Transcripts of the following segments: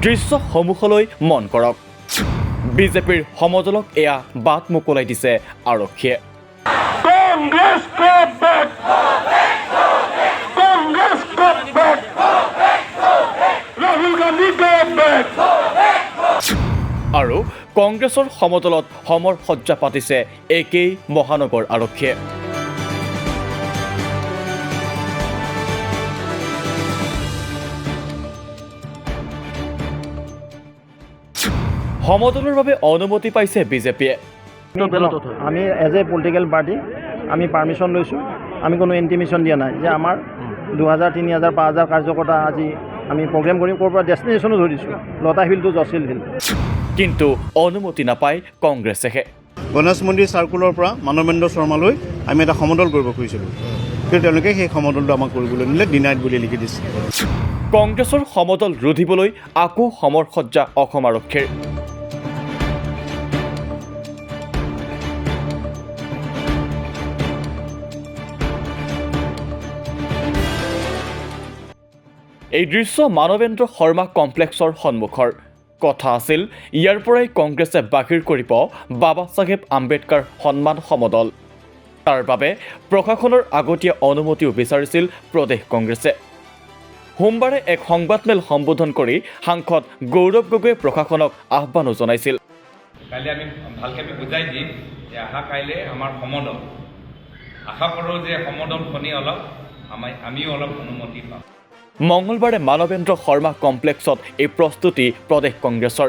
দৃশ্য সন্মুখলৈ মন কৰক। বিজেপিৰ সমদলক এয়া বাট মোকলাই দিছে আৰক্ষীয়ে। আৰু কংগ্ৰেছৰ সমদলত সমৰ সজ্জা পাতিছে একেই মহানগৰ আৰক্ষীয়ে। সমদলৰ বাবে অনুমতি পাইছে বিজেপিয়ে। আমি এজ এ পলিটিক্যাল পাৰ্টি আমি পাৰমিশন লৈছোঁ, আমি কোনো ইন্টিমেশন দিয়া নাই যে আমাৰ 2000, 3000, 5000 কাৰ্যকৰ্তা আজি আমি প্ৰগ্ৰেম কৰিম, ক'ৰ পৰা ডেষ্টিনেশ্যনো ধৰিছোঁ, লতা হিল টু জচিল হিল। কিন্তু অনুমতি নাপায় কংগ্ৰেছেহে। গণেশ মন্দিৰ চাৰ্কুলৰ পৰা মানৱেন্দ্ৰ শৰ্মালৈ আমি এটা সমদল কৰিব খুজিছিলোঁ, কিন্তু তেওঁলোকে সেই সমদলটো আমাক কৰিবলৈ নিলে, ডিনাইড বুলি লিখি দিছে। কংগ্ৰেছৰ সমদল ৰুধিবলৈ আকৌ সমৰ সজ্জা অসম আৰক্ষীৰ। এই দৃশ্য মানৱেন্দ্ৰ শৰ্মা কমপ্লেক্সৰ সন্মুখৰ। কথা আছিল ইয়াৰ পৰাই কংগ্ৰেছে বাহিৰ কৰিব বাবা চাহেব আম্বেদকাৰ সন্মান সমদল। তাৰ বাবে প্ৰশাসনৰ আগতীয়া অনুমতিও বিচাৰিছিল প্ৰদেশ কংগ্ৰেছে। সোমবাৰে এক সংবাদমেল সম্বোধন কৰি সাংসদ গৌৰৱ গগৈয়ে প্ৰশাসনক আহ্বানো জনাইছিল। কাইলৈ আমি ভালকৈ বুজাই দিম যে অহা কাইলৈ আমাৰ সমদল, আশা কৰোঁ যে সমদলখনি আমিও অলপ অনুমতি পাম। মঙলবাৰে মানৱেন্দ্ৰ শৰ্মা কমপ্লেক্সত এই প্ৰস্তুতি প্ৰদেশ কংগ্ৰেছৰ।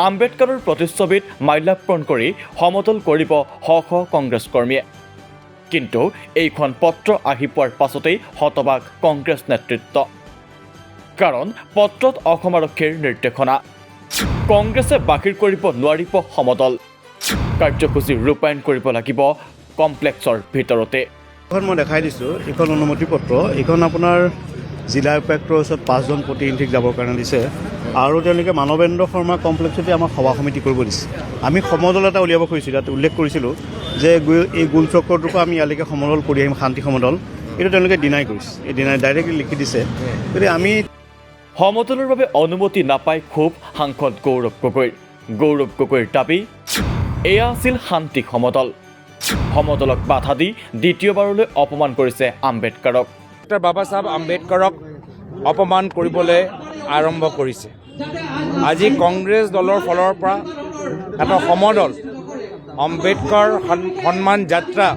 আম্বেদকাৰৰ প্ৰতিচ্ছবিত মাল্যাৰ্পণ কৰি সমদল কৰিব শ শ কংগ্ৰেছ কৰ্মীয়ে। কিন্তু এইখন পত্ৰ আহি পোৱাৰ পাছতেই হতবাক কংগ্ৰেছ নেতৃত্ব। কাৰণ পত্ৰত অসম আৰক্ষীৰ নিৰ্দেশনা, কংগ্ৰেছে বাহিৰ কৰিব নোৱাৰিব সমদল, কাৰ্যসূচী ৰূপায়ণ কৰিব লাগিব কমপ্লেক্সৰ ভিতৰতে। এখন মই দেখাই দিছোঁ, এইখন অনুমতি পত্ৰ। এইখন আপোনাৰ জিলা উপায়ুক্তৰ ওচৰত 5জন প্ৰতিনিধিক যাবৰ কাৰণে দিছে, আৰু তেওঁলোকে মানৱেন্দ্ৰ শৰ্মা কমপ্লেক্সতে আমাক সভা সমিতি কৰিব দিছে। আমি সমদল এটা উলিয়াব খুজিছিলোঁ, তাত উল্লেখ কৰিছিলোঁ যে এই গোল চক্ৰটোৰ পৰা আমি ইয়ালৈকে সমদল কৰি আহিম, শান্তি সমদল। এইটো তেওঁলোকে ডিনাই কৰিছে, এই ডিনাই ডাইৰেক্টলি লিখি দিছে। গতিকে আমি সমদলৰ বাবে অনুমতি নাপাই ক্ষোভ সাংসদ গৌৰৱ গগৈৰ। গৌৰৱ গগৈৰ দাবী, এয়া আছিল শান্তি সমদল। সমদলক বাধা দি দ্বিতীয়বাৰলৈ অপমান কৰিছে আম্বেদকাৰক। ডক্টৰ বাবা চাহেব আম্বেদকাৰক অপমান কৰিবলৈ আৰম্ভ কৰিছে। আজি কংগ্ৰেছ দলৰ ফালৰ পৰা এটা সমদল আম্বেদকাৰ সন্মান যাত্ৰা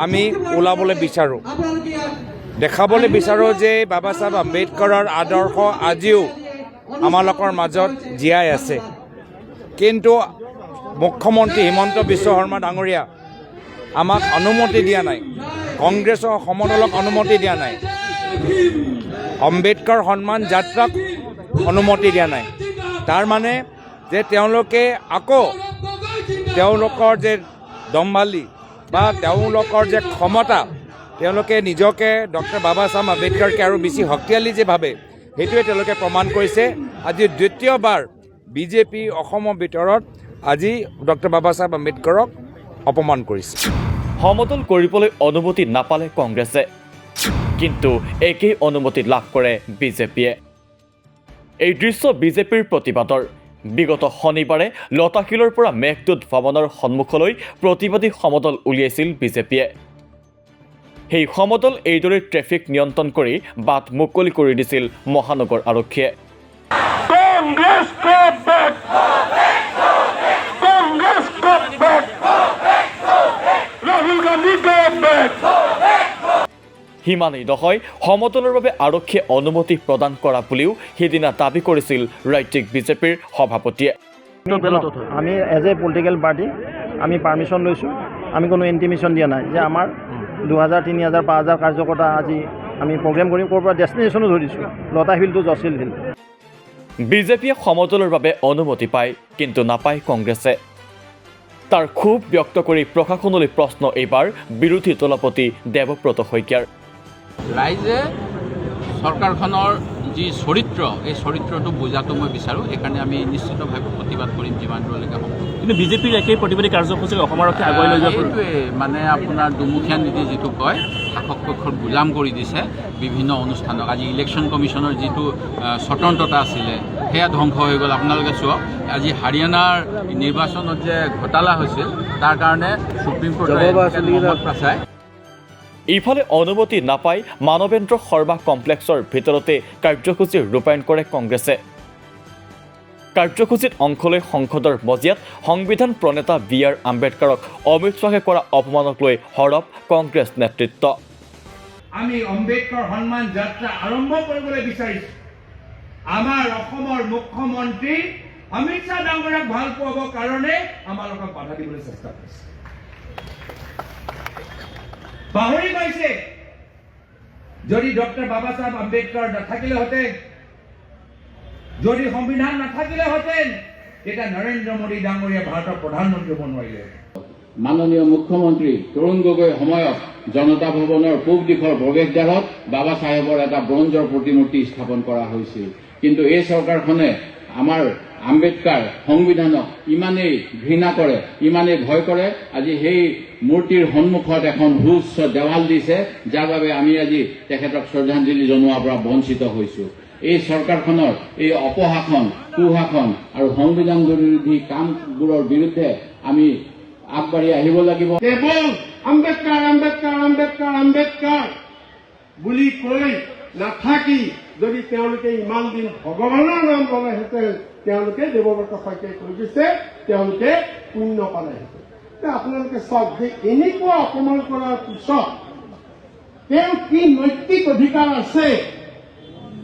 আমি ওলাবলৈ বিচাৰোঁ, দেখাবলৈ বিচাৰোঁ যে বাবা চাহেব আম্বেদকাৰৰ আদৰ্শ আজিও আমালোকৰ মাজত জীয়াই আছে। কিন্তু মুখ্যমন্ত্ৰী হিমন্ত বিশ্ব শৰ্মা ডাঙৰীয়া আমাক অনুমতি দিয়া নাই, কংগ্ৰেছৰ সমদলক অনুমতি দিয়া নাই, আম্বেদকাৰ সন্মান যাত্ৰাক অনুমতি দিয়া নাই। তাৰ মানে যে তেওঁলোকে আকৌ তেওঁলোকৰ যে দম্ভালি বা তেওঁলোকৰ যে ক্ষমতা, তেওঁলোকে নিজকে ডক্টৰ বাবা চাহেব আম্বেদকাৰকে আৰু বেছি শক্তিশালী যে ভাবে, সেইটোৱে তেওঁলোকে প্ৰমাণ কৰিছে। আজি দ্বিতীয়বাৰ বিজেপি অসমৰ ভিতৰত আজি ডক্টৰ বাবা চাহেব আম্বেদকাৰক অপমান কৰিছে। সমদল কৰিবলৈ অনুমতি নাপালে কংগ্ৰেছে, কিন্তু একেই অনুমতি লাভ কৰে বিজেপিয়ে। এই দৃশ্য বিজেপিৰ প্ৰতিবাদৰ। বিগত শনিবাৰে লতাশিলৰ পৰা মেঘদূত ভৱনৰ সন্মুখলৈ প্ৰতিবাদী সমদল উলিয়াইছিল বিজেপিয়ে। সেই সমদল এইদৰে ট্ৰেফিক নিয়ন্ত্ৰণ কৰি বাট মুকলি কৰি দিছিল মহানগৰ আৰক্ষীয়ে। সিমানেই নহয়, সমদলৰ বাবে আৰক্ষীয়ে অনুমতি প্ৰদান কৰা বুলিও সিদিনা দাবী কৰিছিল ৰাজ্যিক বিজেপিৰ সভাপতিয়ে। আমি এজ এ পলিটিক্যাল পাৰ্টি আমি পাৰমিশন লৈছোঁ, আমি কোনো ইন্টিমেশন দিয়া নাই যে আমাৰ 2000, 3000, 5000 কাৰ্যকৰ্তা আজি আমি প্ৰগ্ৰেম কৰিম, ক'ৰ পৰা ডেষ্টিনেশ্যনো ধৰিছোঁ, লতা হিল টু জচিল হিল। বিজেপিয়ে সমদলৰ বাবে অনুমতি পায়, কিন্তু নাপায় কংগ্ৰেছে। তাৰ ক্ষোভ ব্যক্ত কৰি প্ৰশাসনলৈ প্ৰশ্ন এইবাৰ বিৰোধী দলপতি দেৱব্ৰত শইকীয়াৰ। ৰাইজে চৰকাৰখনৰ যি চৰিত্ৰ এই চৰিত্ৰটো বুজাটো মই বিচাৰোঁ সেইকাৰণে আমি নিশ্চিতভাৱে প্ৰতিবাদ কৰিম যিমান দূৰলৈকে সম্ভৱ কিন্তু বিজেপিৰ একেই প্ৰতিবাদী কাৰ্যসূচী অসম আৰক্ষী আগুৱাই লৈ যোৱা এইটোৱে মানে আপোনাৰ দুমুখীয়া নীতি যিটো কয় শাসক পক্ষৰ গোলাম কৰি দিছে বিভিন্ন অনুষ্ঠানক আজি ইলেকশ্যন কমিশ্যনৰ যিটো স্বতন্ত্ৰতা আছিলে সেয়া ধ্বংস হৈ গ'ল আপোনালোকে চাওক আজি হাৰিয়ানাৰ নিৰ্বাচনত যে ঘোটালা হৈছিল তাৰ কাৰণে সুপ্ৰিম কোৰ্টে মহম্মদ পাছাই ইফালে অনুমতি নাপাই মানৱেন্দ্ৰ শৰ্মা কমপ্লেক্সৰ ভিতৰতে কাৰ্যসূচী ৰূপায়ণ কৰে কংগ্ৰেছে কাৰ্যসূচীত অংশ লৈ সংসদৰ মজিয়াত সংবিধান প্ৰণেতা বি.আৰ. আম্বেদকাৰক অমিত শ্বাহে কৰা অপমানক লৈ সৰব কংগ্ৰেছ নেতৃত্ব আমি আম্বেদকাৰ সন্মান যাত্ৰা আৰম্ভ কৰিবলৈ বিচাৰিছোঁ আমাৰ অসমৰ মুখ্যমন্ত্ৰী অমিত শ্বাহ ডাঙৰীয়াক ভাল পাবৰ কাৰণে আমালোকক বাধা দিবলৈ চেষ্টা কৰিছে পাহৰি গৈছে যদি ডক্টৰ বাবা চাহেব আম্বেদকাৰ নাথাকিলেহেঁতেন যদি সংবিধান নাথাকিলেহেঁতেন তেতিয়া নৰেন্দ্ৰ মোদী ডাঙৰীয়া ভাৰতৰ প্ৰধানমন্ত্ৰী হ'ব নোৱাৰিলে মাননীয় মুখ্যমন্ত্ৰী তৰুণ গগৈৰ সময়ত জনতা ভৱনৰ পূব দিশৰ প্ৰৱেশদ্বাৰত বাবা চাহেবৰ এটা ব্ৰঞ্জৰ প্ৰতিমূৰ্তি স্থাপন কৰা হৈছিল কিন্তু এই চৰকাৰখনে আমাৰ আম্বেদকাৰ সংবিধানক ইমানেই ঘৃণা কৰে ইমানেই ভয় কৰে আজি সেই মূৰ্তিৰ সন্মুখত এখন সুউচ্চ দেৱাল দিছে যাৰ বাবে আমি আজি তেখেতক শ্ৰদ্ধাঞ্জলি জনোৱাৰ পৰা বঞ্চিত হৈছোঁ এই চৰকাৰখনৰ এই অপশাসন কুশাসন আৰু সংবিধান বিৰোধী কামবোৰৰ বিৰুদ্ধে আমি আগবাঢ়ি আহিব লাগিব কেৱল আম্বেদকাৰ আম্বেদকাৰ আম্বেদকাৰ আম্বেদকাৰ বুলি কৈ নাথাকি যদি তেওঁলোকে ইমান দিন ভগৱানৰ নাম ল'লেহেঁতেন তেওঁলোকে দেৱব্ৰত শইকীয়াই কৈ দিছে তেওঁলোকে পুণ্য পালেহেঁতেন আপোনালোকে চাওক যে এনেকুৱা অপমান কৰাৰ পিছত তেওঁ কি নৈতিক অধিকাৰ আছে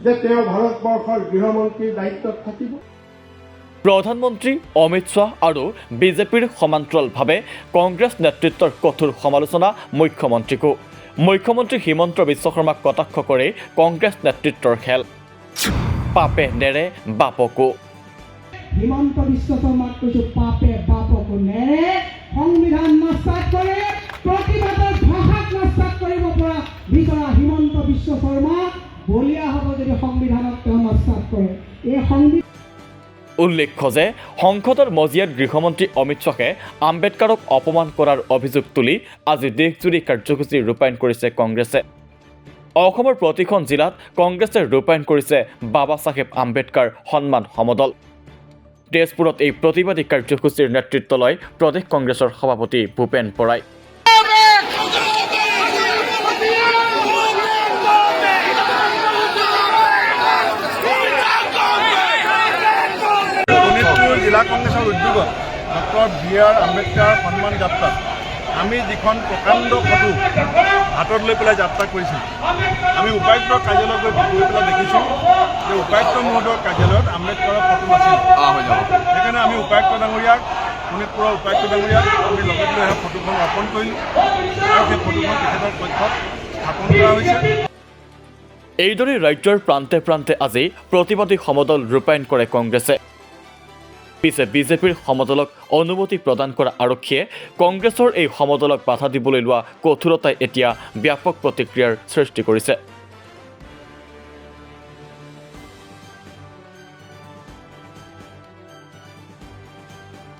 যে তেওঁ ভাৰতবৰ্ষৰ গৃহমন্ত্ৰীৰ দায়িত্বত থাকিব প্ৰধানমন্ত্ৰী অমিত শ্বাহ আৰু বিজেপিৰ সমান্তৰালভাৱে কংগ্ৰেছ নেতৃত্বৰ কঠোৰ সমালোচনা মুখ্যমন্ত্ৰীকো মুখ্যমন্ত্ৰী হিমন্ত বিশ্ব শৰ্মাক কটাক্ষ কৰি কংগ্ৰেছ নেতৃত্বৰ খেল পাপে নেৰে বাপকো হিমন্ত বিশ্ব শৰ্মাক কৈছোঁ পাপে বাপকো নেৰে সংবিধান নস্যাৎ কৰে প্ৰতিবাদৰ ভাষাক নস্যাৎ কৰিব পৰা বিচৰা হিমন্ত বিশ্ব শৰ্মা বলিয়া হ'ব যদি সংবিধানক তেওঁ নস্যাৎ কৰে এই সংবিধান উল্লেখ্য যে সংসদৰ মজিয়াত গৃহমন্ত্ৰী অমিত শ্বাহে আম্বেদকাৰক অপমান কৰাৰ অভিযোগ তুলি আজি দেশজুৰি কাৰ্যসূচী ৰূপায়ণ কৰিছে কংগ্ৰেছে অসমৰ প্ৰতিখন জিলাত কংগ্ৰেছে ৰূপায়ণ কৰিছে বাবা চাহেব আম্বেদকাৰ সন্মান সমদল তেজপুৰত এই প্ৰতিবাদী কাৰ্যসূচীৰ নেতৃত্ব লয় প্ৰদেশ কংগ্ৰেছৰ সভাপতি ভূপেন বৰাই জিলা কংগ্ৰেছৰ উদ্যোগত ডক্টৰ বি.আৰ. আম্বেদকাৰ সন্মান যাত্ৰা আমি যিখন প্ৰকাণ্ড ফটো হাতত লৈ পেলাই যাত্ৰা কৰিছিলোঁ আমি উপায়ুক্তৰ কাৰ্যালয়ত গৈ পেলাই দেখিছোঁ যে উপায়ুক্ত মহোদয়ৰ কাৰ্যালয়ত আম্বেদকাৰৰ ফটো নাছিল সেইকাৰণে আমি উপায়ুক্ত ডাঙৰীয়াক শোণিতপুৰৰ উপায়ুক্ত ডাঙৰীয়াক আমি লগত লৈ অহা ফটোখন অৰ্পণ কৰিলোঁ আৰু সেই ফটোখন তেখেতৰ কক্ষত স্থাপন কৰা হৈছে এইদৰে ৰাজ্যৰ প্ৰান্তে প্ৰান্তে আজি প্ৰতিবাদী সমদল ৰূপায়ণ কৰে কংগ্ৰেছে পিছে বিজেপিৰ সমদলক অনুমতি প্ৰদান কৰা আৰক্ষীয়ে কংগ্ৰেছৰ এই সমদলক বাধা দিবলৈ লোৱা কঠোৰতাই এতিয়া ব্যাপক প্ৰতিক্ৰিয়াৰ সৃষ্টি কৰিছে